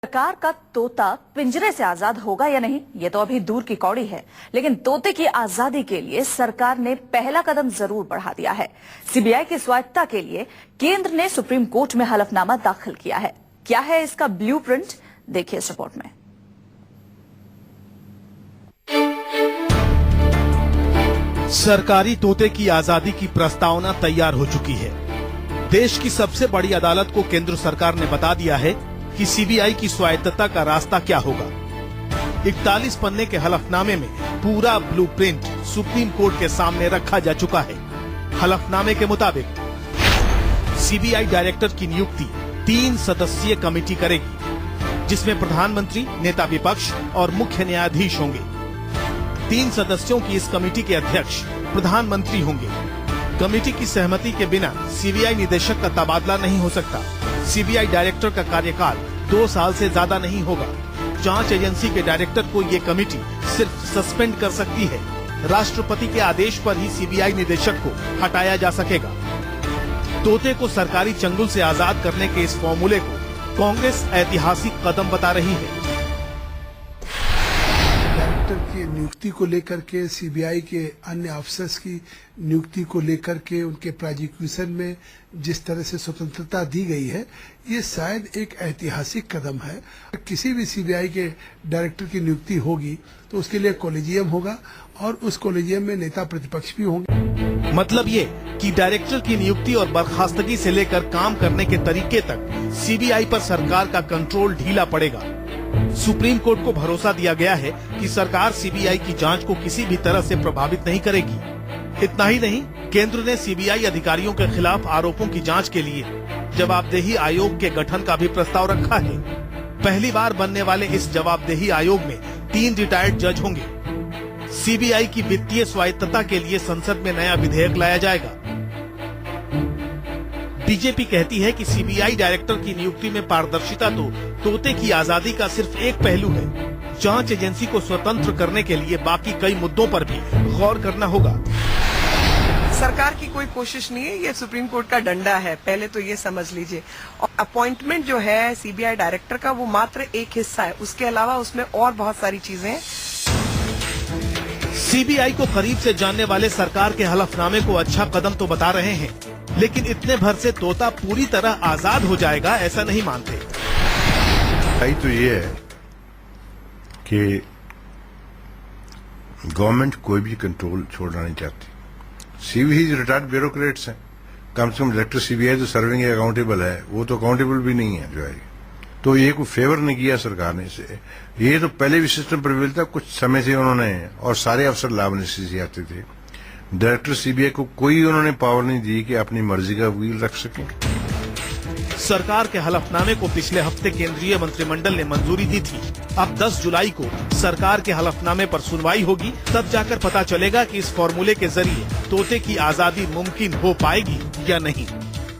सरकार का तोता पिंजरे से आजाद होगा या नहीं, ये तो अभी दूर की कौड़ी है, लेकिन तोते की आजादी के लिए सरकार ने पहला कदम जरूर बढ़ा दिया है। सीबीआई की स्वायत्तता के लिए केंद्र ने सुप्रीम कोर्ट में हलफनामा दाखिल किया है। क्या है इसका ब्लूप्रिंट, देखिए इस रिपोर्ट में। सरकारी तोते की आजादी की प्रस्तावना तैयार हो चुकी है। देश की सबसे बड़ी अदालत को केंद्र सरकार ने बता दिया है कि सीबीआई की स्वायत्तता का रास्ता क्या होगा। 41 पन्ने के हलफनामे में पूरा ब्लूप्रिंट सुप्रीम कोर्ट के सामने रखा जा चुका है। हलफनामे के मुताबिक सीबीआई डायरेक्टर की नियुक्ति 3 सदस्यीय कमेटी करेगी, जिसमें प्रधानमंत्री, नेता विपक्ष और मुख्य न्यायाधीश होंगे। 3 सदस्यों की इस कमेटी के अध्यक्ष प्रधानमंत्री होंगे। कमेटी की सहमति के बिना सीबीआई निदेशक का तबादला नहीं हो सकता। सीबीआई डायरेक्टर का कार्यकाल 2 साल से ज्यादा नहीं होगा। जांच एजेंसी के डायरेक्टर को ये कमेटी सिर्फ सस्पेंड कर सकती है। राष्ट्रपति के आदेश पर ही सीबीआई निदेशक को हटाया जा सकेगा। तोते को सरकारी चंगुल से आजाद करने के इस फॉर्मूले को कांग्रेस ऐतिहासिक कदम बता रही है। डायरेक्टर की नियुक्ति को लेकर के, सीबीआई के अन्य अफसर्स की नियुक्ति को लेकर के, उनके प्रोसिक्यूशन में जिस तरह से स्वतंत्रता दी गई है, ये शायद एक ऐतिहासिक कदम है। किसी भी सीबीआई के डायरेक्टर की नियुक्ति होगी तो उसके लिए कॉलेजियम होगा और उस कॉलेजियम में नेता प्रतिपक्ष भी होंगे। मतलब ये कि डायरेक्टर की नियुक्ति और बर्खास्तगी से लेकर काम करने के तरीके तक सीबीआई पर सरकार का कंट्रोल ढीला पड़ेगा। सुप्रीम कोर्ट को भरोसा दिया गया है कि सरकार सीबीआई की जांच को किसी भी तरह से प्रभावित नहीं करेगी। इतना ही नहीं, केंद्र ने सीबीआई अधिकारियों के खिलाफ आरोपों की जांच के लिए जवाबदेही आयोग के गठन का भी प्रस्ताव रखा है। पहली बार बनने वाले इस जवाबदेही आयोग में 3 रिटायर्ड जज होंगे। सीबीआई की वित्तीय स्वायत्तता के लिए संसद में नया विधेयक लाया जाएगा। बीजेपी कहती है कि सीबीआई डायरेक्टर की नियुक्ति में पारदर्शिता तो तोते की आजादी का सिर्फ एक पहलू है। जांच एजेंसी को स्वतंत्र करने के लिए बाकी कई मुद्दों पर भी गौर करना होगा। सरकार की कोई कोशिश नहीं है, ये सुप्रीम कोर्ट का डंडा है, पहले तो ये समझ लीजिए। और अपॉइंटमेंट जो है सीबीआई डायरेक्टर का, वो मात्र एक हिस्सा है, उसके अलावा उसमें और बहुत सारी चीजें हैं। सीबीआई को करीब से जानने वाले सरकार के हलफनामे को अच्छा कदम तो बता रहे हैं, लेकिन इतने भर से तोता पूरी तरह आजाद हो जाएगा ऐसा नहीं मानते। सही तो ये है कि गवर्नमेंट कोई भी कंट्रोल छोड़ना नहीं चाहती। सीबीआई रिटायर्ड ब्यूरोक्रेट्स हैं, कम से कम डायरेक्टर सीबीआई तो सर्विंग अकाउंटेबल है, वो तो अकाउंटेबल भी नहीं है जो है। तो ये कोई फेवर नहीं किया सरकार ने इसे। ये तो पहले भी सिस्टम प्रवेल था, कुछ समय से उन्होंने, और सारे अफसर लाभ से आते थे। डायरेक्टर सीबीआई को कोई उन्होंने पावर नहीं दी कि अपनी मर्जी का व्हील रख सके। सरकार के हलफनामे को पिछले हफ्ते केंद्रीय मंत्रिमंडल ने मंजूरी दी थी। अब 10 जुलाई को सरकार के हलफनामे पर सुनवाई होगी, तब जाकर पता चलेगा कि इस फॉर्मूले के जरिए तोते की आजादी मुमकिन हो पाएगी या नहीं।